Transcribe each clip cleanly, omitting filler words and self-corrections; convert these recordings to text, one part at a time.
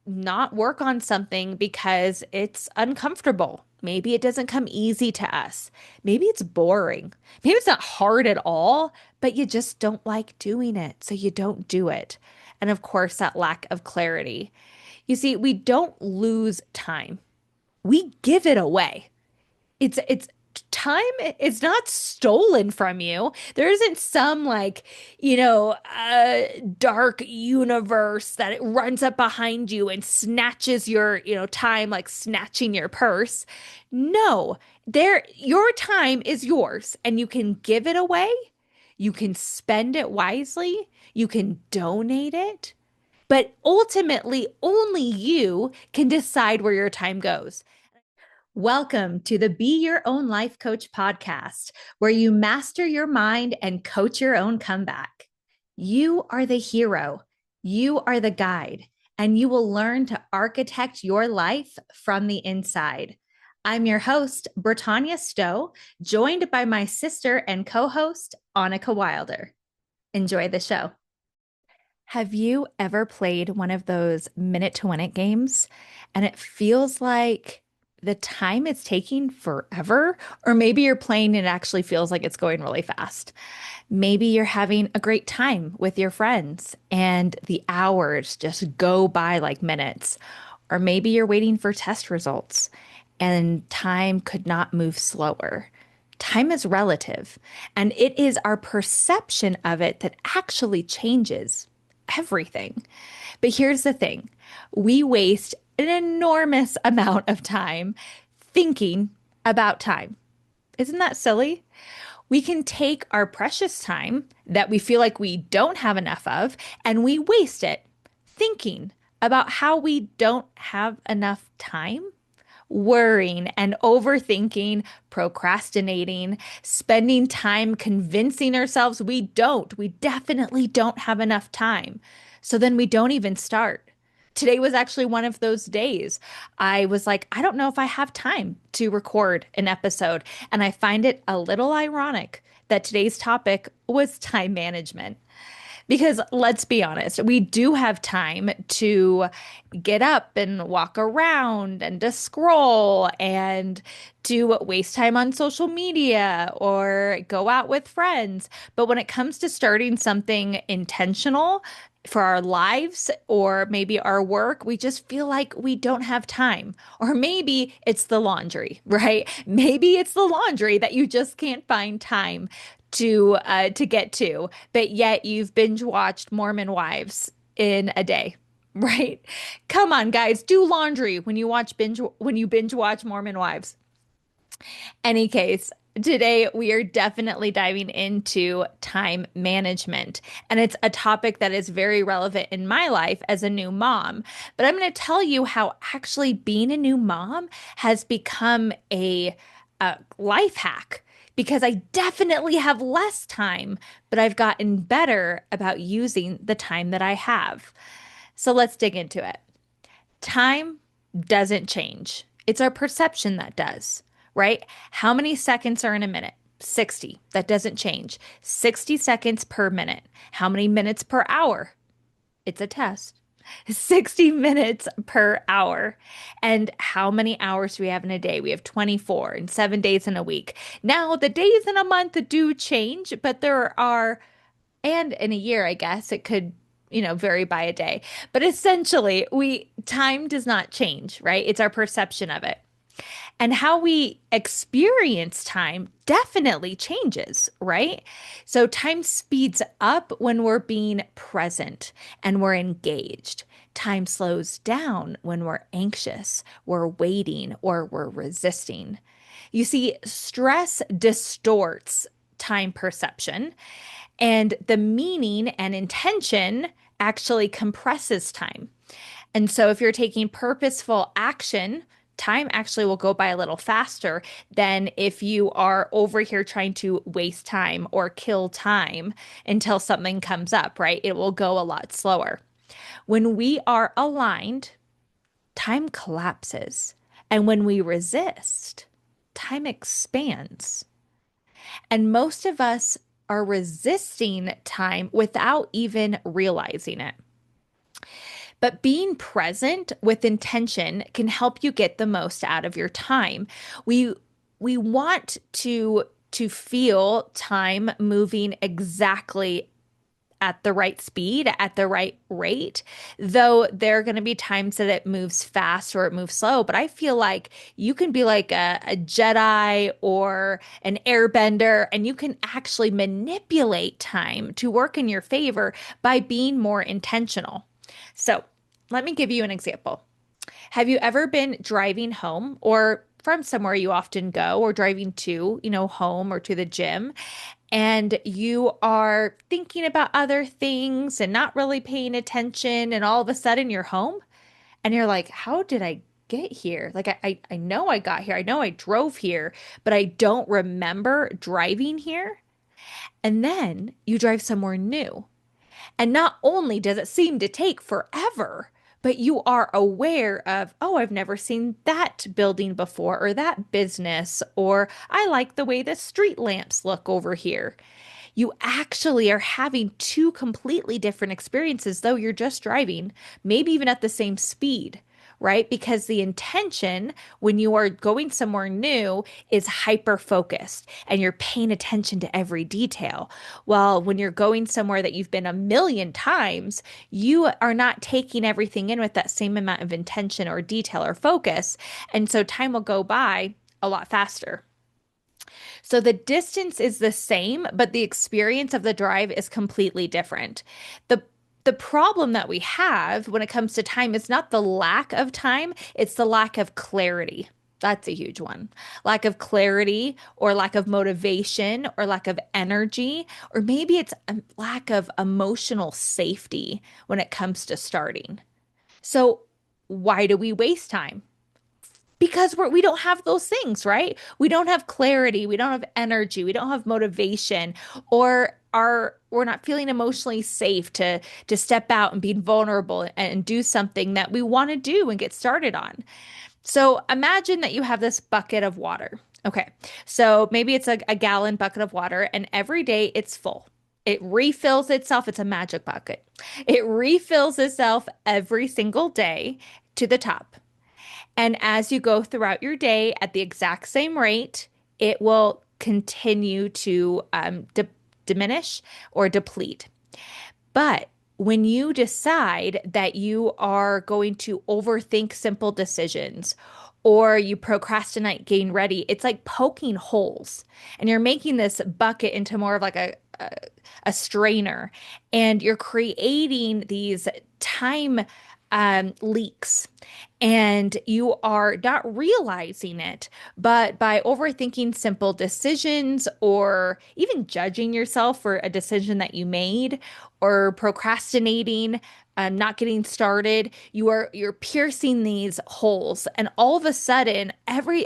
not work on something because it's uncomfortable. Maybe it doesn't come easy to us. Maybe it's boring. Maybe it's not hard at all, but you just don't like doing it. So you don't do it. And of course, that lack of clarity. You see, we don't lose time. We give it away. It's time is not stolen from you. There isn't some dark universe that it runs up behind you and snatches your, time like snatching your purse. No, your time is yours and you can give it away. You can spend it wisely. You can donate it. But ultimately, only you can decide where your time goes. Welcome to the Be Your Own Life Coach podcast, where you master your mind and coach your own comeback. You are the hero, you are the guide, and you will learn to architect your life from the inside. I'm your host, Britannia Stowe, joined by my sister and co-host, Annika Wilder. Enjoy the show. Have you ever played one of those minute to win it games and it feels like the time it's taking forever? Or maybe you're playing and it actually feels like it's going really fast. Maybe you're having a great time with your friends and the hours just go by like minutes. Or maybe you're waiting for test results and time could not move slower. Time is relative, and it is our perception of it that actually changes everything. But here's the thing, we waste an enormous amount of time thinking about time. Isn't that silly? We can take our precious time that we feel like we don't have enough of, and we waste it thinking about how we don't have enough time, worrying and overthinking, procrastinating, spending time convincing ourselves we definitely don't have enough time. So then we don't even start. Today was actually one of those days. I was like, I don't know if I have time to record an episode. And I find it a little ironic that today's topic was time management. Because let's be honest, we do have time to get up and walk around and to scroll and to waste time on social media or go out with friends. But when it comes to starting something intentional for our lives or maybe our work, we just feel like we don't have time. Or maybe it's the laundry, right? Maybe it's the laundry that you just can't find time to get to, but yet you've binge watched Mormon Wives in a day, right? Come on, guys, do laundry when you binge watch Mormon Wives. Any case, today we are definitely diving into time management, and it's a topic that is very relevant in my life as a new mom. But I'm going to tell you how actually being a new mom has become a life hack because I definitely have less time, but I've gotten better about using the time that I have. So let's dig into it. Time doesn't change. It's our perception that does, right? How many seconds are in a minute? 60. That doesn't change. 60 seconds per minute. How many minutes per hour? It's a test. 60 minutes per hour. And how many hours do we have in a day? We have 24 and 7 days in a week. Now, the days in a month do change, but there are, and in a year, I guess it could, vary by a day. But essentially, time does not change, right? It's our perception of it. And how we experience time definitely changes, right? So time speeds up when we're being present and we're engaged. Time slows down when we're anxious, we're waiting, or we're resisting. You see, stress distorts time perception, and the meaning and intention actually compresses time. And so if you're taking purposeful action, time actually will go by a little faster than if you are over here trying to waste time or kill time until something comes up, right? It will go a lot slower. When we are aligned, time collapses. And when we resist, time expands. And most of us are resisting time without even realizing it. But being present with intention can help you get the most out of your time. We we want to feel time moving exactly at the right speed, at the right rate, though there are going to be times that it moves fast or it moves slow. But I feel like you can be like a Jedi or an airbender, and you can actually manipulate time to work in your favor by being more intentional. So let me give you an example. Have you ever been driving home or from somewhere you often go, or driving to, home or to the gym, and you are thinking about other things and not really paying attention, and all of a sudden you're home and you're like, how did I get here? Like I know I got here. I know I drove here, but I don't remember driving here. And then you drive somewhere new. And not only does it seem to take forever, but you are aware of, oh, I've never seen that building before, or that business, or I like the way the street lamps look over here. You actually are having two completely different experiences, though you're just driving, maybe even at the same speed, right? Because the intention when you are going somewhere new is hyper focused and you're paying attention to every detail. While when you're going somewhere that you've been a million times, you are not taking everything in with that same amount of intention or detail or focus. And so time will go by a lot faster. So the distance is the same, but the experience of the drive is completely different. The the problem that we have when it comes to time is not the lack of time, it's the lack of clarity. That's a huge one. Lack of clarity, or lack of motivation, or lack of energy, or maybe it's a lack of emotional safety when it comes to starting. So, why do we waste time? Because we don't have those things, right? We don't have clarity, we don't have energy, we don't have motivation, or we're not feeling emotionally safe to step out and be vulnerable and do something that we want to do and get started on. So imagine that you have this bucket of water. Okay. So maybe it's a gallon bucket of water, and every day it's full. It refills itself. It's a magic bucket. It refills itself every single day to the top. And as you go throughout your day at the exact same rate, it will continue to diminish or deplete. But when you decide that you are going to overthink simple decisions, or you procrastinate getting ready, it's like poking holes, and you're making this bucket into more of like a strainer, and you're creating these time leaks, and you are not realizing it. But by overthinking simple decisions, or even judging yourself for a decision that you made, or procrastinating, not getting started, you're piercing these holes, and all of a sudden,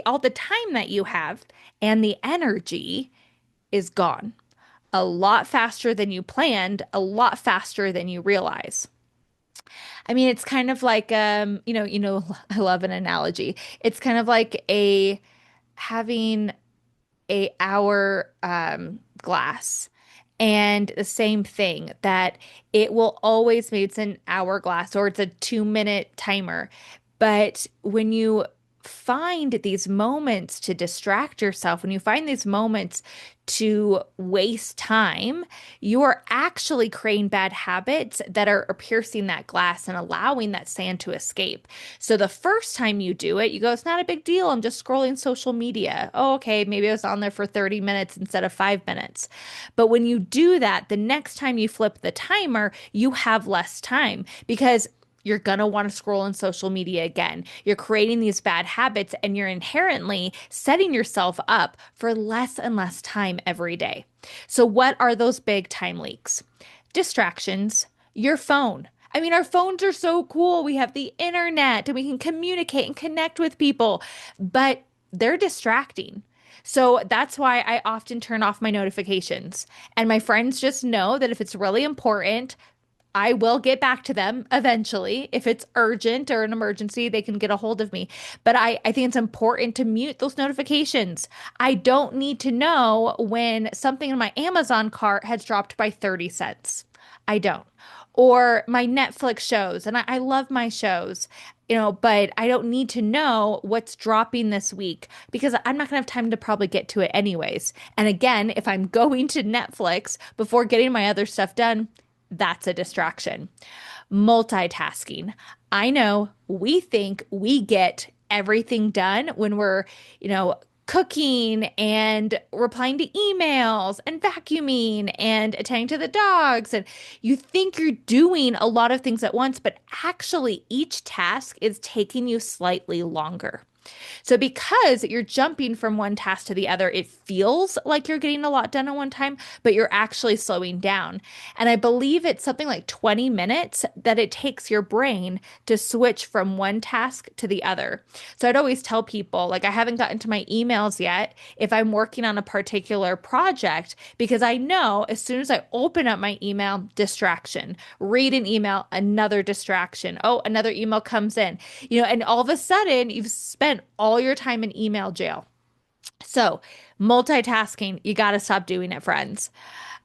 all the time that you have and the energy is gone. A lot faster than you planned, a lot faster than you realize. I mean, it's kind of like I love an analogy. It's kind of like a having a hour glass, and the same thing that it will always, maybe it's an hourglass or it's a 2 minute timer, but when you find these moments to distract yourself, when you find these moments to waste time, you are actually creating bad habits that are piercing that glass and allowing that sand to escape. So the first time you do it, you go, it's not a big deal. I'm just scrolling social media. Oh, okay, maybe I was on there for 30 minutes instead of 5 minutes. But when you do that, the next time you flip the timer, you have less time, because you're going to want to scroll on social media again. You're creating these bad habits, and you're inherently setting yourself up for less and less time every day. So, what are those big time leaks? Distractions, your phone. I mean, our phones are so cool. We have the internet and we can communicate and connect with people, but they're distracting. So that's why I often turn off my notifications. And my friends just know that if it's really important, I will get back to them eventually. If it's urgent or an emergency, they can get a hold of me. But I think it's important to mute those notifications. I don't need to know when something in my Amazon cart has dropped by 30 cents. I don't. Or my Netflix shows. And I love my shows, but I don't need to know what's dropping this week because I'm not going to have time to probably get to it anyways. And again, if I'm going to Netflix before getting my other stuff done, that's a distraction. Multitasking. I know we think we get everything done when we're, cooking and replying to emails and vacuuming and attending to the dogs. And you think you're doing a lot of things at once, but actually each task is taking you slightly longer. So because you're jumping from one task to the other, it feels like you're getting a lot done at one time, but you're actually slowing down. And I believe it's something like 20 minutes that it takes your brain to switch from one task to the other. So I'd always tell people, like, I haven't gotten to my emails yet if I'm working on a particular project, because I know as soon as I open up my email, distraction, read an email, another distraction. Oh, another email comes in, and all of a sudden you've spent all your time in email jail. So, multitasking, you got to stop doing it, friends.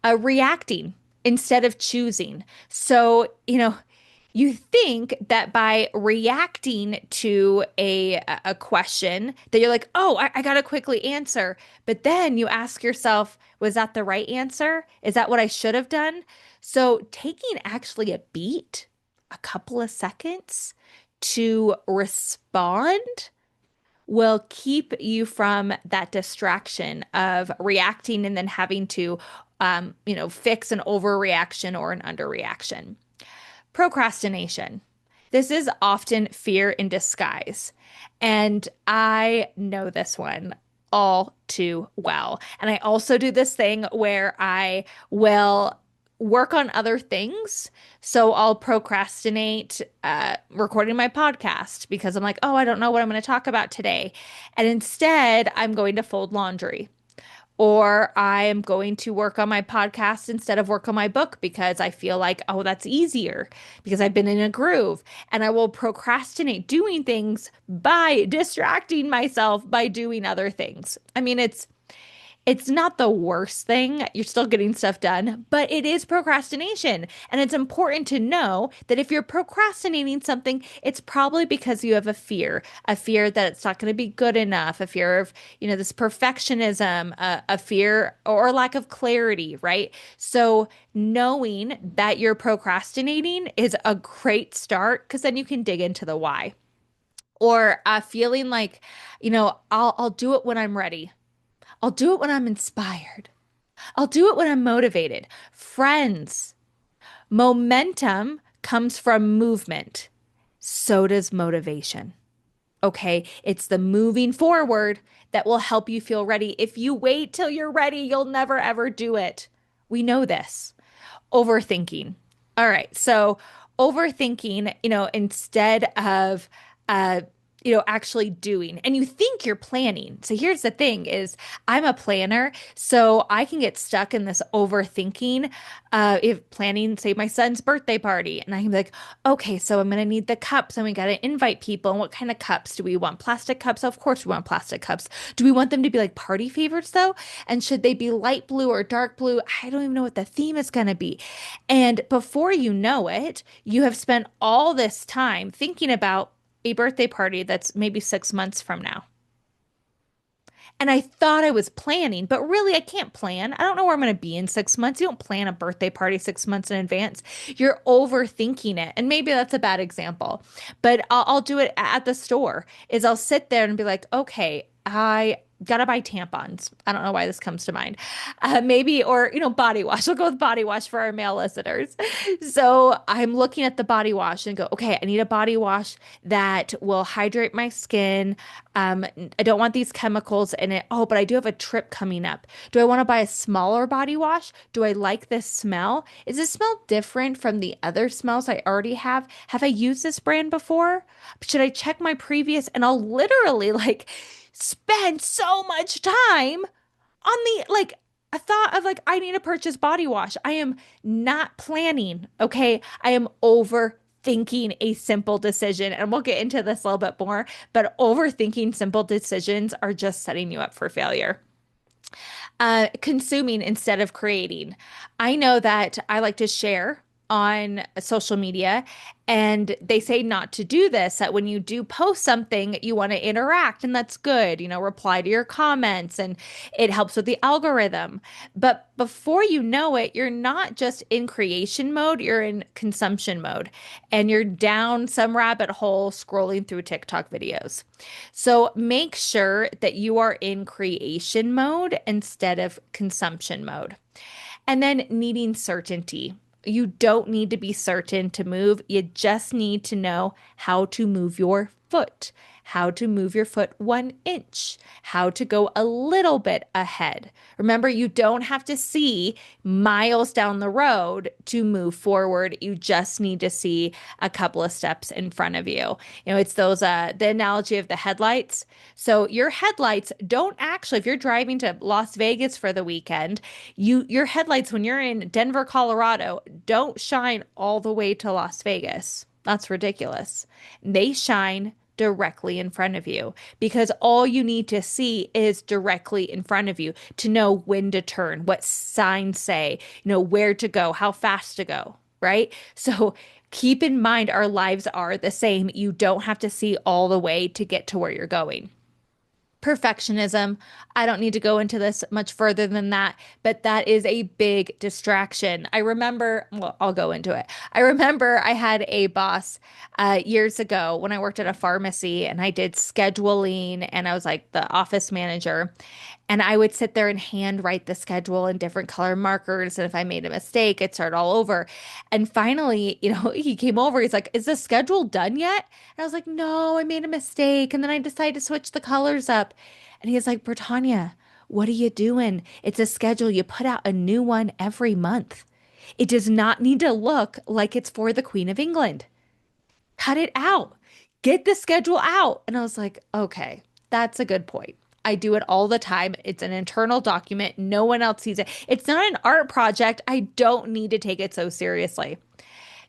Reacting instead of choosing. So, you think that by reacting to a question that you're like, oh, I got to quickly answer. But then you ask yourself, was that the right answer? Is that what I should have done? So taking actually a beat, a couple of seconds to respond will keep you from that distraction of reacting and then having to, fix an overreaction or an underreaction. Procrastination. This is often fear in disguise. And I know this one all too well. And I also do this thing where I will work on other things. So I'll procrastinate recording my podcast because I'm like, oh, I don't know what I'm going to talk about today. And instead, I'm going to fold laundry. Or I am going to work on my podcast instead of work on my book because I feel like, oh, that's easier because I've been in a groove. And I will procrastinate doing things by distracting myself by doing other things. I mean, it's not the worst thing. You're still getting stuff done, but it is procrastination. And it's important to know that if you're procrastinating something, it's probably because you have a fear that it's not going to be good enough, a fear of, this perfectionism, a fear or lack of clarity, right? So knowing that you're procrastinating is a great start because then you can dig into the why. Or feeling like, I'll do it when I'm ready. I'll do it when I'm inspired. I'll do it when I'm motivated. Friends, momentum comes from movement. So does motivation. Okay. It's the moving forward that will help you feel ready. If you wait till you're ready, you'll never ever do it. We know this. Overthinking. All right. So overthinking, instead of, actually doing, and you think you're planning. So here's the thing is I'm a planner, so I can get stuck in this overthinking, if planning, say my son's birthday party, and I can be like, okay, so I'm going to need the cups and we got to invite people. And what kind of cups do we want? Plastic cups? Of course we want plastic cups. Do we want them to be like party favorites though? And should they be light blue or dark blue? I don't even know what the theme is going to be. And before you know it, you have spent all this time thinking about a birthday party that's maybe 6 months from now. And I thought I was planning, but really I can't plan. I don't know where I'm going to be in 6 months. You don't plan a birthday party 6 months in advance. You're overthinking it. And maybe that's a bad example, but I'll do it at the store is I'll sit there and be like, okay, I gotta buy tampons. I don't know why this comes to mind. Maybe, or, body wash. We'll go with body wash for our male listeners. So I'm looking at the body wash and go, okay, I need a body wash that will hydrate my skin. I don't want these chemicals in it. Oh, but I do have a trip coming up. Do I want to buy a smaller body wash? Do I like this smell? Is this smell different from the other smells I already have? Have I used this brand before? Should I check my previous? And I'll literally like spend so much time on the like a thought of like I need to purchase body wash. I am not planning, okay? I am overthinking a simple decision. And we'll get into this a little bit more, but overthinking simple decisions are just setting you up for failure. Consuming instead of creating. I know that I like to share on social media, and they say not to do this, that when you do post something, you want to interact, and that's good, reply to your comments, and it helps with the algorithm. But before you know it, you're not just in creation mode, you're in consumption mode, and you're down some rabbit hole scrolling through TikTok videos. So make sure that you are in creation mode instead of consumption mode. And then needing certainty. You don't need to be certain to move. You just need to know how to move your foot, how to move your foot 1 inch, how to go a little bit ahead. Remember, you don't have to see miles down the road to move forward. You just need to see a couple of steps in front of you. It's the analogy of the headlights. So your headlights don't actually, if you're driving to Las Vegas for the weekend, your headlights when you're in Denver, Colorado, don't shine all the way to Las Vegas. That's ridiculous. They shine directly in front of you because all you need to see is directly in front of you to know when to turn, what signs say, where to go, how fast to go, right? So keep in mind our lives are the same. You don't have to see all the way to get to where you're going. Perfectionism. I don't need to go into this much further than that, but that is a big distraction. Well, I'll go into it. I remember I had a boss years ago when I worked at a pharmacy and I did scheduling and I was like the office manager. And I would sit there and hand write the schedule in different color markers. And if I made a mistake, I'd start all over. And finally, he came over. He's like, "Is the schedule done yet?" And I was like, "No, I made a mistake." And then I decided to switch the colors up. And he's like, "Britannia, what are you doing? It's a schedule. You put out a new one every month. It does not need to look like it's for the Queen of England. Cut it out. Get the schedule out." And I was like, "Okay, that's a good point." I do it all the time. It's an internal document. No one else sees it. It's not an art project. I don't need to take it so seriously.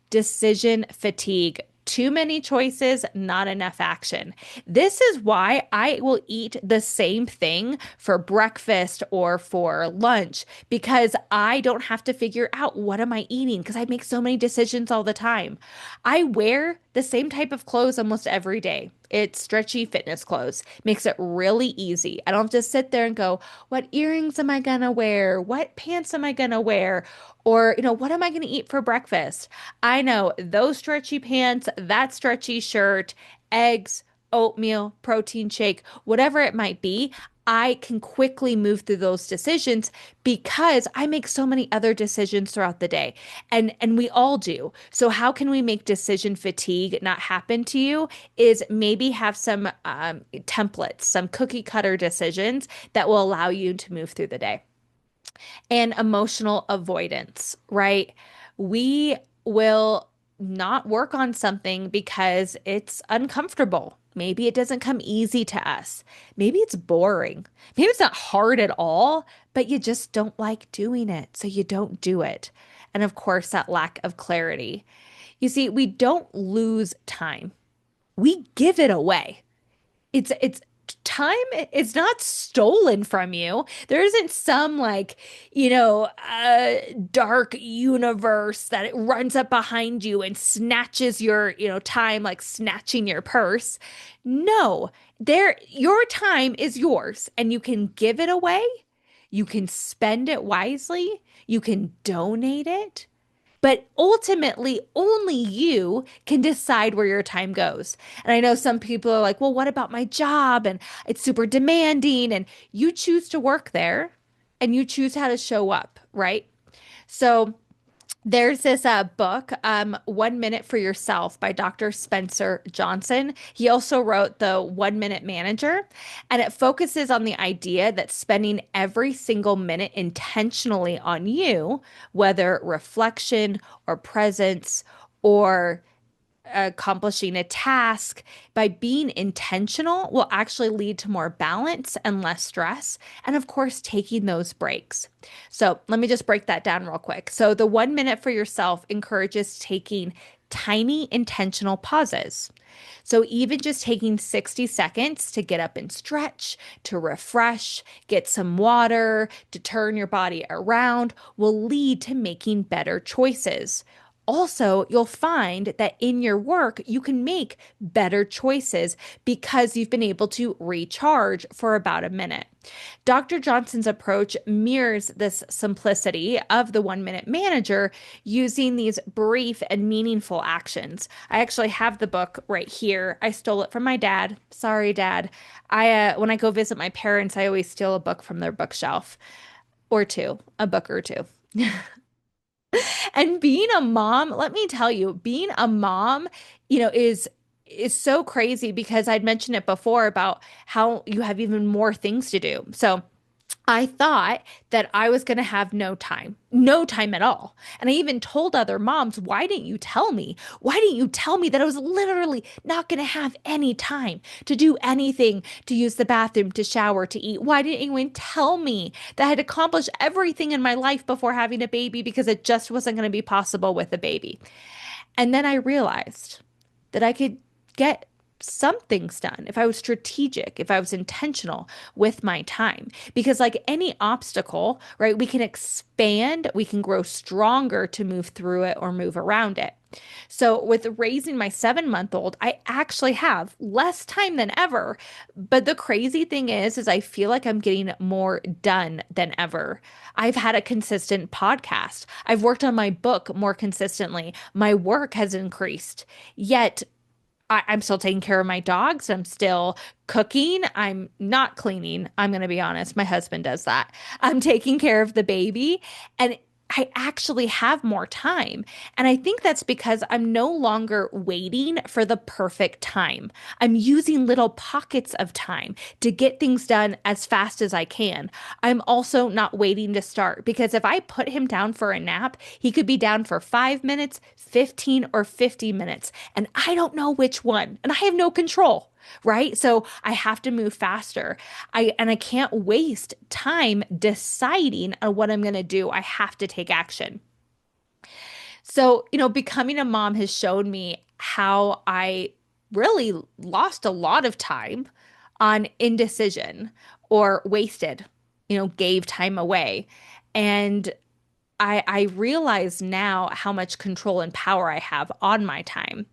Decision fatigue. Too many choices, not enough action. This is why I will eat the same thing for breakfast or for lunch because I don't have to figure out what am I eating because I make so many decisions all the time. I wear the same type of clothes almost every day. It's stretchy fitness clothes. Makes it really easy. I don't have to sit there and go, what earrings am I gonna wear? What pants am I gonna wear? Or, what am I gonna eat for breakfast? I know those stretchy pants, that stretchy shirt, eggs, oatmeal, protein shake, whatever it might be. I can quickly move through those decisions because I make so many other decisions throughout the day. And we all do. So how can we make decision fatigue not happen to you is maybe have some templates, some cookie cutter decisions that will allow you to move through the day. And emotional avoidance, right? We will not work on something because it's uncomfortable. Maybe it doesn't come easy to us. Maybe it's boring. Maybe it's not hard at all, but you just don't like doing it. So you don't do it. And of course, that lack of clarity. You see, we don't lose time, we give it away. It's time is not stolen from you. There isn't some dark universe that it runs up behind you and snatches your, time like snatching your purse. No, your time is yours and you can give it away. You can spend it wisely. You can donate it. But ultimately, only you can decide where your time goes. And I know some people are like, well, what about my job? And it's super demanding. And you choose to work there and you choose how to show up, right? So there's this book, 1 Minute for Yourself by Dr. Spencer Johnson. He also wrote The 1 Minute Manager, and it focuses on the idea that spending every single minute intentionally on you, whether reflection or presence or accomplishing a task by being intentional will actually lead to more balance and less stress. And of course, taking those breaks. So let me just break that down real quick. So the 1 minute for yourself encourages taking tiny intentional pauses. So even just taking 60 seconds to get up and stretch, to refresh, get some water, to turn your body around will lead to making better choices. Also, you'll find that in your work, you can make better choices because you've been able to recharge for about a minute. Dr. Johnson's approach mirrors this simplicity of the 1 minute manager using these brief and meaningful actions. I actually have the book right here. I stole it from my dad. Sorry, Dad. When I go visit my parents, I always steal a book from their bookshelf or two, a book or two. And being a mom, let me tell you, being a mom, is so crazy because I'd mentioned it before about how you have even more things to do. So I thought that I was going to have no time at all. And I even told other moms, why didn't you tell me? Why didn't you tell me that I was literally not going to have any time to do anything, to use the bathroom, to shower, to eat? Why didn't anyone tell me that I had accomplished everything in my life before having a baby because it just wasn't going to be possible with a baby? And then I realized that I could get some things done if I was strategic, if I was intentional with my time. Because, like any obstacle, right, we can expand, we can grow stronger to move through it or move around it. So, with raising my 7 month old, I actually have less time than ever. But the crazy thing is I feel like I'm getting more done than ever. I've had a consistent podcast. I've worked on my book more consistently. My work has increased. Yet I'm still taking care of my dogs. I'm still cooking. I'm not cleaning. I'm going to be honest. My husband does that. I'm taking care of the baby. And I actually have more time. And I think that's because I'm no longer waiting for the perfect time. I'm using little pockets of time to get things done as fast as I can. I'm also not waiting to start because if I put him down for a nap, he could be down for 5 minutes, 15, or 50 minutes. And I don't know which one. And I have no control. Right. So I have to move faster. I can't waste time deciding on what I'm going to do. I have to take action. So, becoming a mom has shown me how I really lost a lot of time on indecision or wasted, gave time away. And I realize now how much control and power I have on my time.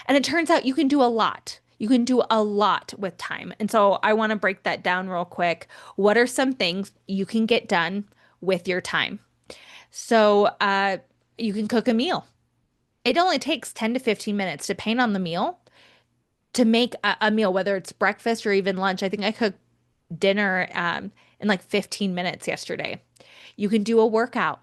And it turns out you can do a lot. You can do a lot with time. And so I want to break that down real quick. What are some things you can get done with your time? So you can cook a meal. It only takes 10 to 15 minutes, depending on the meal, to make a meal, whether it's breakfast or even lunch. I think I cooked dinner in like 15 minutes yesterday. You can do a workout,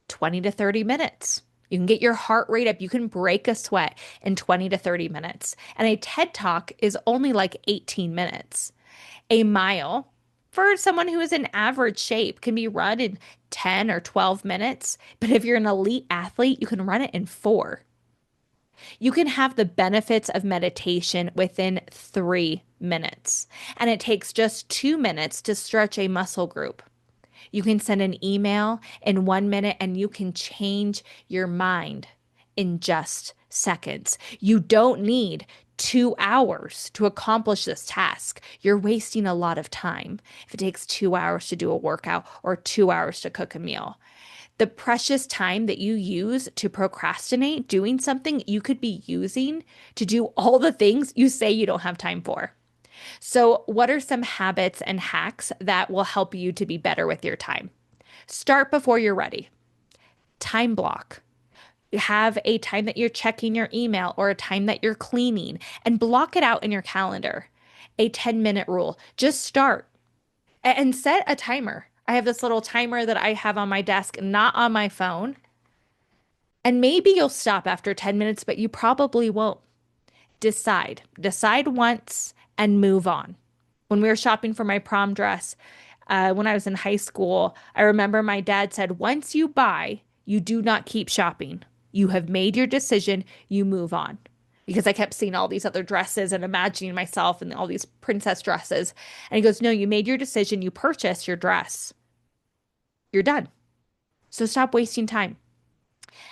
20 to 30 minutes. You can get your heart rate up. You can break a sweat in 20 to 30 minutes. And a TED Talk is only like 18 minutes. A mile for someone who is in average shape can be run in 10 or 12 minutes. But if you're an elite athlete, you can run it in 4. You can have the benefits of meditation within 3 minutes. And it takes just 2 minutes to stretch a muscle group. You can send an email in 1 minute and you can change your mind in just seconds. You don't need 2 hours to accomplish this task. You're wasting a lot of time if it takes 2 hours to do a workout or 2 hours to cook a meal. The precious time that you use to procrastinate doing something you could be using to do all the things you say you don't have time for. So, what are some habits and hacks that will help you to be better with your time? Start before you're ready. Time block. Have a time that you're checking your email or a time that you're cleaning and block it out in your calendar. A 10-minute rule. Just start and set a timer. I have this little timer that I have on my desk, not on my phone. And maybe you'll stop after 10 minutes, but you probably won't. Decide once and move on. When we were shopping for my prom dress, when I was in high school, I remember my dad said, once you buy, you do not keep shopping. You have made your decision, you move on. Because I kept seeing all these other dresses and imagining myself in all these princess dresses. And he goes, no, you made your decision, you purchased your dress. You're done. So stop wasting time.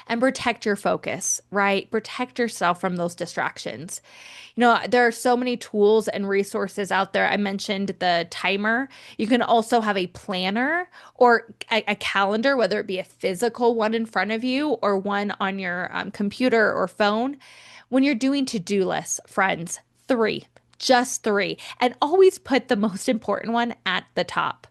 And protect your focus, right? Protect yourself from those distractions. There are so many tools and resources out there. I mentioned the timer. You can also have a planner or a calendar, whether it be a physical one in front of you or one on your computer or phone. When you're doing to-do lists, friends, three, just three, and always put the most important one at the top.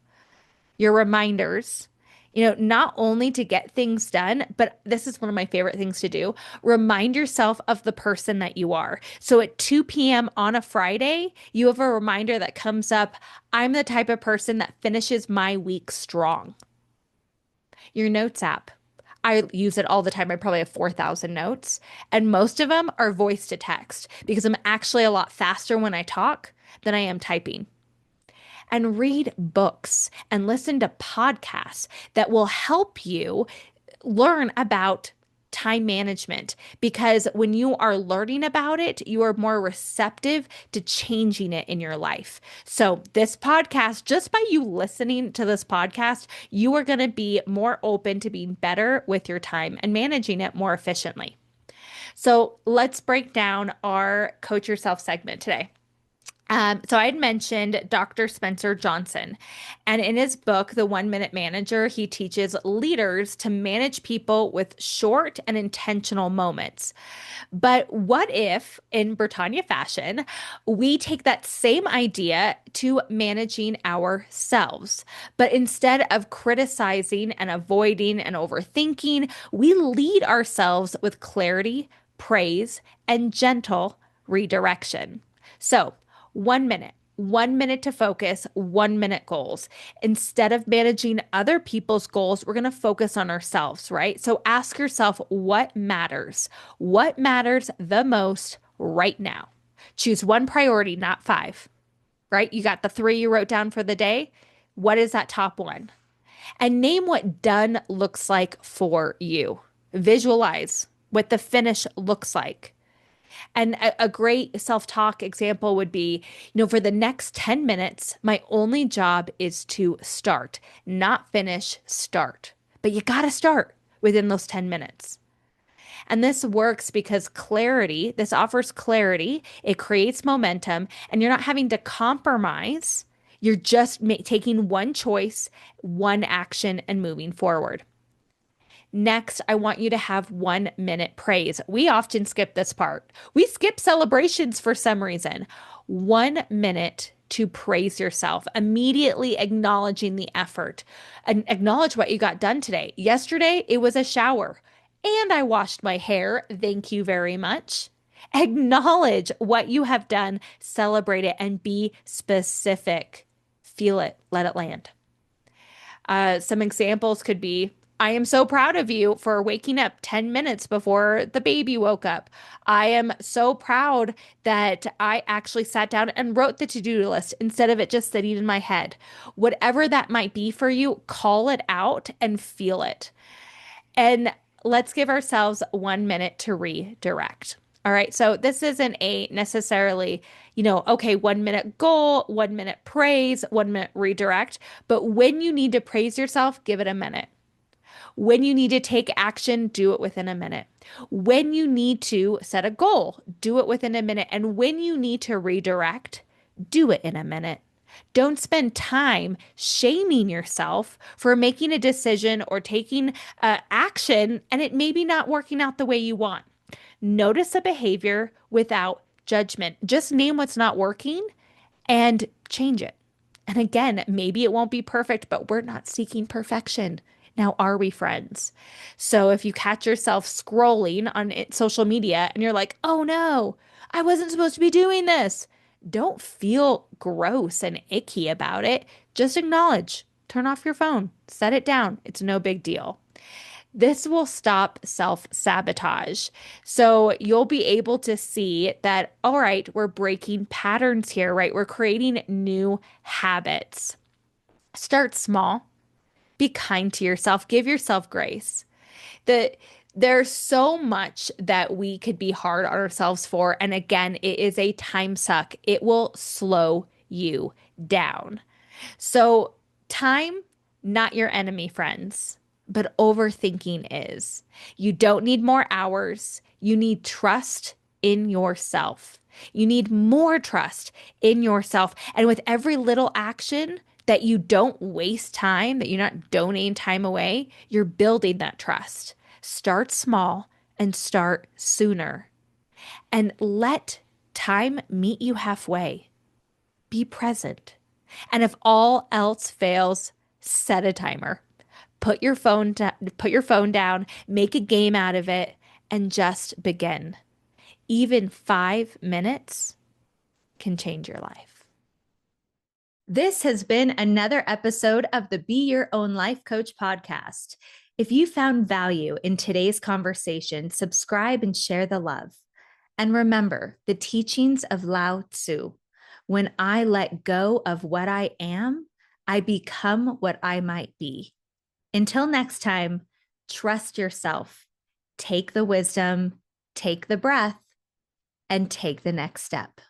Your reminders, not only to get things done, but this is one of my favorite things to do. Remind yourself of the person that you are. So at 2 p.m. on a Friday, you have a reminder that comes up. I'm the type of person that finishes my week strong. Your notes app. I use it all the time. I probably have 4,000 notes, and most of them are voice to text because I'm actually a lot faster when I talk than I am typing. And read books and listen to podcasts that will help you learn about time management because when you are learning about it, you are more receptive to changing it in your life. So, this podcast, just by you listening to this podcast, you are going to be more open to being better with your time and managing it more efficiently. So, let's break down our Coach Yourself segment today. So I had mentioned Dr. Spencer Johnson, and in his book, The 1 Minute Manager, he teaches leaders to manage people with short and intentional moments. But what if, in Britannia fashion, we take that same idea to managing ourselves? But instead of criticizing and avoiding and overthinking, we lead ourselves with clarity, praise, and gentle redirection. So, 1 minute, 1 minute to focus, 1 minute goals. Instead of managing other people's goals, we're going to focus on ourselves, right? So ask yourself what matters? What matters the most right now? Choose one priority, not five, right? You got the three you wrote down for the day. What is that top one? And name what done looks like for you. Visualize what the finish looks like. And a great self-talk example would be, for the next 10 minutes, my only job is to start, not finish, start. But you got to start within those 10 minutes. And this works because this offers clarity, it creates momentum, and you're not having to compromise. You're just taking one choice, one action, and moving forward. Next, I want you to have 1 minute praise. We often skip this part. We skip celebrations for some reason. 1 minute to praise yourself, immediately acknowledging the effort and acknowledge what you got done today. Yesterday, it was a shower and I washed my hair. Thank you very much. Acknowledge what you have done, celebrate it, and be specific. Feel it, let it land. Some examples could be, I am so proud of you for waking up 10 minutes before the baby woke up. I am so proud that I actually sat down and wrote the to-do list instead of it just sitting in my head. Whatever that might be for you, call it out and feel it. And let's give ourselves 1 minute to redirect. All right. So this isn't a necessarily, okay, 1 minute goal, 1 minute praise, 1 minute redirect. But when you need to praise yourself, give it a minute. When you need to take action, do it within a minute. When you need to set a goal, do it within a minute. And when you need to redirect, do it in a minute. Don't spend time shaming yourself for making a decision or taking action and it maybe not working out the way you want. Notice a behavior without judgment. Just name what's not working and change it. And again, maybe it won't be perfect, but we're not seeking perfection. Now, are we friends? So if you catch yourself scrolling on social media and you're like, oh no, I wasn't supposed to be doing this. Don't feel gross and icky about it. Just acknowledge, turn off your phone, set it down. It's no big deal. This will stop self-sabotage. So you'll be able to see that, all right, we're breaking patterns here, right? We're creating new habits. Start small. Be kind to yourself. Give yourself grace. There's so much that we could be hard on ourselves for. And again, it is a time suck. It will slow you down. So time, not your enemy, friends, but overthinking is. You don't need more hours. You need trust in yourself. You need more trust in yourself. And with every little action that you don't waste time, that you're not donating time away, you're building that trust. Start small and start sooner. And let time meet you halfway. Be present. And if all else fails, set a timer. Put your phone down, make a game out of it, and just begin. Even 5 minutes can change your life. This has been another episode of the Be Your Own Life Coach podcast. If you found value in today's conversation, subscribe and share the love. And remember the teachings of Lao Tzu. When I let go of what I am, I become what I might be. Until next time, trust yourself. Take the wisdom, take the breath, and take the next step.